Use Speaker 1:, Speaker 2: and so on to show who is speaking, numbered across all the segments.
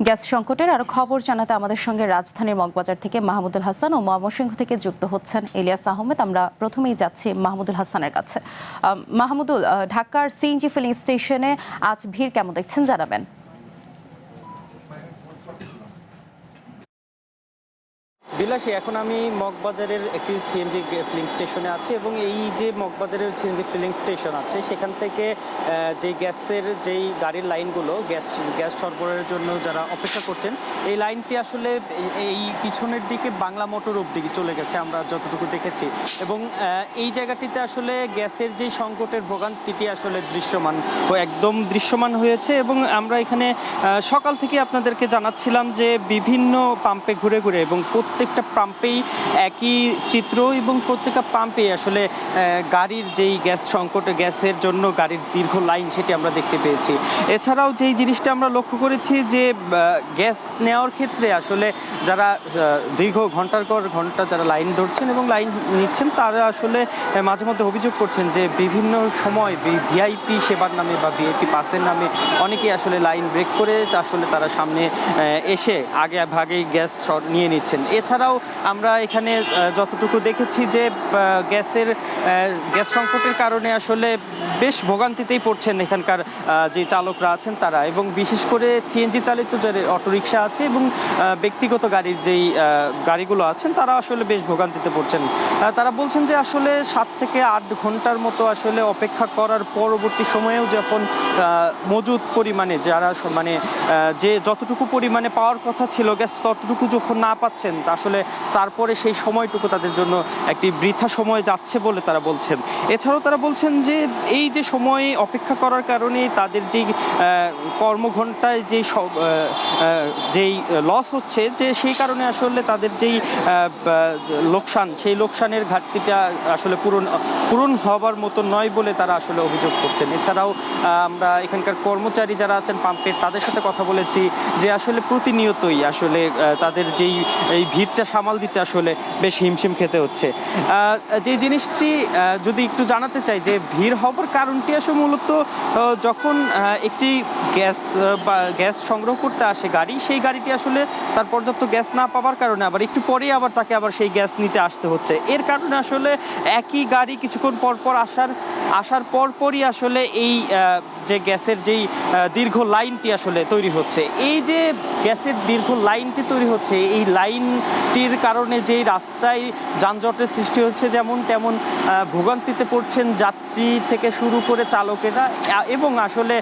Speaker 1: Gas সংকটের আরো খবর জানাতে আমাদের সঙ্গে রাজধানীর মগবাজার থেকে মাহমুদুল হাসান ও ময়মনসিংহ থেকে যুক্ত হচ্ছেন ইলিয়াস আহমেদ। আমরা প্রথমেই যাচ্ছি মাহমুদুল হাসানের কাছে। মাহমুদুল, ঢাকার সিএনজি ফিলিং স্টেশনে আজ ভিড় কেমন দেখছেন জানাবেন।
Speaker 2: বিলাসী, এখন আমি মগবাজারের একটি সিএনজি ফিলিং স্টেশনে আছি এবং এই যে মগবাজারের সিএনজি ফিলিং স্টেশন আছে সেখান থেকে যে গ্যাসের যেই গাড়ির লাইনগুলো গ্যাস সরবরাহের জন্য যারা অপেক্ষা করছেন এই লাইনটি আসলে এই পিছনের দিকে বাংলা মোটর অবধি চলে গেছে আমরা যতটুকু দেখেছি, এবং এই জায়গাটিতে আসলে গ্যাসের যেই সংকটের ভোগান্তিটি আসলে একদম দৃশ্যমান হয়েছে। এবং আমরা এখানে সকাল থেকে আপনাদেরকে জানাচ্ছিলাম যে বিভিন্ন পাম্পে ঘুরে ঘুরে এবং প্রত্যেকটা পাম্পেই একই চিত্র এবং প্রত্যেকটা পাম্পে আসলে গাড়ির যেই গ্যাস সংকট, গ্যাসের জন্য গাড়ির দীর্ঘ লাইন সেটি আমরা দেখতে পেয়েছি। এছাড়াও যেই জিনিসটা আমরা লক্ষ্য করেছি যে গ্যাস নেওয়ার ক্ষেত্রে আসলে যারা দীর্ঘ ঘন্টার পর ঘন্টা যারা লাইন ধরছেন এবং লাইন নিচ্ছেন তারা আসলে মাঝে মধ্যে অভিযোগ করছেন যে বিভিন্ন সময় ভিআইপি সেবার নামে বা ভিআইপি পাসের নামে অনেকেই আসলে লাইন ব্রেক করে আসলে তারা সামনে এসে আগে ভাগেই গ্যাস নিয়ে নিচ্ছেন। এছাড়াও আমরা এখানে যতটুকু দেখেছি যে গ্যাস সংকটের কারণে আসলে বেশ ভোগান্তিতেই পড়ছেন এখানকার যে চালকরা আছেন তারা, এবং বিশেষ করে সিএনজি চালিত যে অটোরিকশা আছে এবং ব্যক্তিগত গাড়ির যেই গাড়িগুলো আছেন তারা আসলে বেশ ভোগান্তিতে পড়ছেন। তারা বলছেন যে আসলে 7 থেকে 8 ঘন্টার মতো আসলে অপেক্ষা করার পরবর্তী সময়েও যখন মজুদ পরিমাণে যারা যে যতটুকু পরিমাণে পাওয়ার কথা ছিল গ্যাস ততটুকু যখন না পাচ্ছেন আসলে তারপরে সেই সময়টুকু তাদের জন্য একটি বৃথা সময় যাচ্ছে বলে তারা বলছেন। এছাড়াও তারা বলছেন যে এই যে সময় অপেক্ষা করার কারণে তাদের যেই কর্মঘণ্টায় যেই লস হচ্ছে যে সেই কারণে আসলে তাদের যেই লোকসান সেই লোকসানের ঘাটতিটা আসলে পূরণ হবার মতো নয় বলে তারা আসলে অভিযোগ করছেন। এছাড়াও আমরা এখানকার কর্মচারী যারা আছেন পাম্পের তাদের সাথে কথা বলেছি যে আসলে প্রতিনিয়তই আসলে তাদের যেই এই ভিড়টা সামাল দিতে আসলে বেশ হিমশিম খেতে হচ্ছে। যে জিনিসটি যদি একটু জানাতে চাই যে ভিড় হবার কারণটি আসলে মূলত যখন একটি গ্যাস সংগ্রহ করতে আসে গাড়ি, সেই গাড়িটি আসলে তার পর্যাপ্ত গ্যাস না পাওয়ার কারণে আবার একটু পরেই তাকে সেই গ্যাস নিতে আসতে হচ্ছে। এর কারণে আসলে একই গাড়ি কিছুক্ষণ পর আসার পরই আসলে এই যে গ্যাসের যেই দীর্ঘ লাইনটি আসলে তৈরি হচ্ছে, এই যে গ্যাসের দীর্ঘ লাইনটি তৈরি হচ্ছে এই লাইনটির কারণে যেই রাস্তায় যানজটের সৃষ্টি হচ্ছে তেমন ভোগান্তিতে পড়ছেন যাত্রী থেকে শুরু করে চালকেরা, এবং আসলে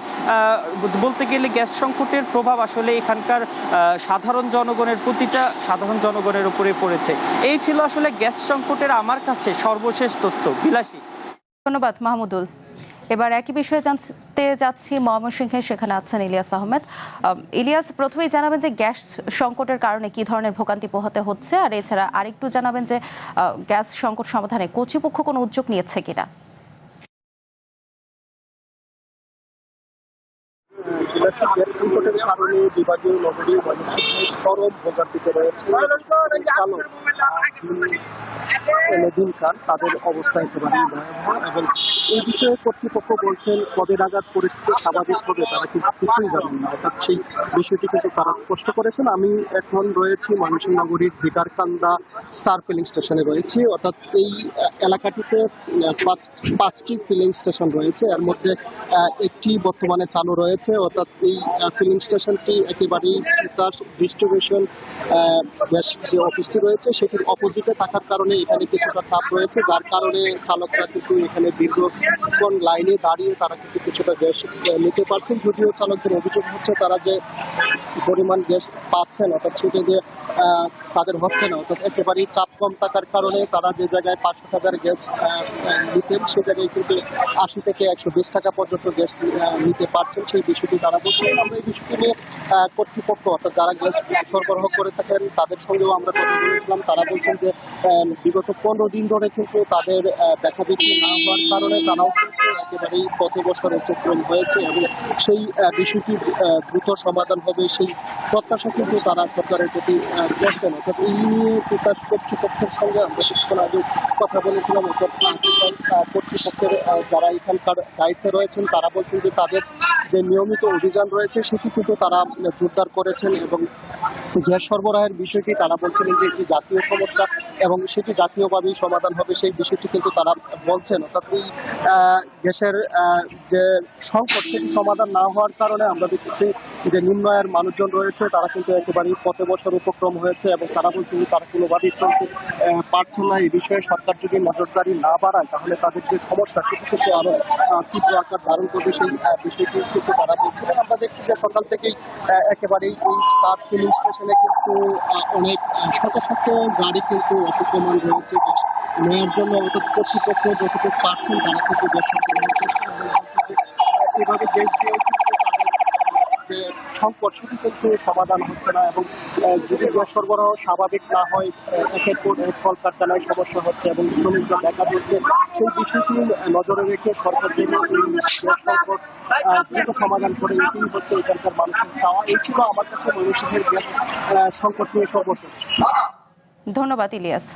Speaker 2: বলতে গেলে গ্যাস সংকটের প্রভাব আসলে এখানকার প্রতিটা সাধারণ জনগণের উপরে পড়েছে। এই ছিল আসলে গ্যাস সংকটের আমার কাছে সর্বশেষ তথ্য। বিলাসী,
Speaker 1: ধন্যবাদ মাহমুদুল। এবার একই বিষয়ে জানতে যাচ্ছি ময়মনসিংহে, সেখানে আছেন ইলিয়াস আহমেদ। ইলিয়াস, প্রথমেই জানাবেন যে গ্যাস সংকটের কারণে কি ধরনের ভোগান্তি পোহাতে হচ্ছে, আর এছাড়া আরেকটু জানাবেন যে গ্যাস সংকট সমাধানে কর্তৃপক্ষ কোনো উদ্যোগ নিয়েছে কিনা।
Speaker 3: গ্যাস সংকটের কারণে বিভাগীয় নগরী ময়মনসিংহে চরম ভোগান্তিতে রয়েছে চালক দিনকাল তাদের অবস্থা একেবারেই ভয়াবহ, এবং এই বিষয়ে কর্তৃপক্ষ বলছেন কবে নাগাদ পরিস্থিতি স্বাভাবিক হবে তারা কিন্তু কিছুই জানেন না, অর্থাৎ সেই বিষয়টি কিন্তু তারা স্পষ্ট করেছেন। আমি এখন রয়েছি ময়মনসিংহ নগরীর ভিকারকান্দা স্টার ফিলিং স্টেশনে রয়েছি, অর্থাৎ এই এলাকাটিতে 5টি ফিলিং স্টেশন রয়েছে, এর মধ্যে একটি বর্তমানে চালু রয়েছে, অর্থাৎ এই ফিলিং স্টেশনটি একেবারেই ডিস্ট্রিবিউশন গ্যাস যে অফিসটি রয়েছে সেটির অপোজিটে থাকার কারণে এখানে কিছুটা চাপ রয়েছে, যার কারণে চালকরা কিন্তু এখানে দীর্ঘক্ষণ লাইনে দাঁড়িয়ে তারা কিন্তু কিছুটা গ্যাস নিতে পারছেন। যদিও চালকদের অভিযোগ হচ্ছে তারা যে পরিমাণ গ্যাস পাচ্ছেন অর্থাৎ সেটা যে তাদের হচ্ছে না, অর্থাৎ একেবারেই চাপ কম থাকার কারণে তারা যে জায়গায় 500 টাকার গ্যাস নিতেন সে জায়গায় কিন্তু 80 থেকে 120 টাকা পর্যন্ত গ্যাস নিতে পারছেন, সেই বিষয়টি তারা বলছেন। আমরা এই বিষয়টি নিয়ে কর্তৃপক্ষ অর্থাৎ যারা গ্যাস সরবরাহ করে থাকেন তাদের সঙ্গেও আমরা কথা বলেছিলাম। তারা বলছেন যে বিগত 15 দিন ধরে কিন্তু তাদের বেচা বিক্রি না হওয়ার কারণে তারাও কিন্তু একেবারেই পথে বসার উপক্রম হয়েছে, এবং সেই বিষয়টি দ্রুত সমাধান হবে সেই প্রত্যাশা কিন্তু তারা সরকারের প্রতি করছেন। অর্থাৎ এই নিয়ে তিতাস কর্তৃপক্ষের সঙ্গে আমরা কিছুক্ষণ আগে কথা বলেছিলাম, অর্থাৎ কর্তৃপক্ষের যারা এখানকার দায়িত্বে রয়েছেন তারা বলছেন যে তাদের যে নিয়মিত অভিযান রয়েছে সেটি কিন্তু তারা জোরদার করেছেন এবং গ্যাস সরবরাহের বিষয়টি তারা বলছেন যে একটি জাতীয় সমস্যা এবং সেটি জাতীয়ভাবেই সমাধান হবে সেই বিষয়টি কিন্তু তারা বলছেন। অর্থাৎ এই গ্যাসের যে সংকট সেটি সমাধান না হওয়ার কারণে আমরা দেখছি যে নিম্ন আয়ের মানুষজন রয়েছে তারা কিন্তু একেবারেই পথে বসার উপক্রম হয়েছে এবং তারা বলছে যে তারা কোনোভাবেই চলতে পারছে না। এই বিষয়ে সরকার যদি নজরদারি না বাড়ায় তাহলে তাদের যে সমস্যা সেটি কিন্তু আরো তীব্র আকার ধারণ করবে সেই বিষয়টি কিন্তু তারা বলছিলেন। আমরা দেখছি যে সকাল থেকেই একেবারেই এই স্টার ফিলিং স্টেশনে কিন্তু অনেক শত শত গাড়ি কিন্তু অপেক্ষমান রয়েছে গ্যাস নেওয়ার জন্য। অর্থাৎ কর্তৃপক্ষ যতটুকু পারছেন তারা কিন্তু গ্যাস সরবরাহের চেষ্টা এবং এভাবে দেশ দিয়েও কিন্তু তাদের যে সংকট সেটি কিন্তু সমাধান হচ্ছে না এবং যদি গ্যাস সরবরাহ স্বাভাবিক না হয় একের পর এক কলকারখানায় সমস্যা হচ্ছে এবং শ্রমিকরা দেখা দিচ্ছে সেই বিষয়টি নজরে রেখে সরকার যেন এই গ্যাস সংকট দ্রুত সমাধান করে এটাই হচ্ছে এখানকার মানুষের চাওয়া। এই ছিল আমার কাছে ময়মনসিংহের গ্যাস সংকট নিয়ে সর্বশেষ।
Speaker 1: ধন্যবাদ ইলিয়াস।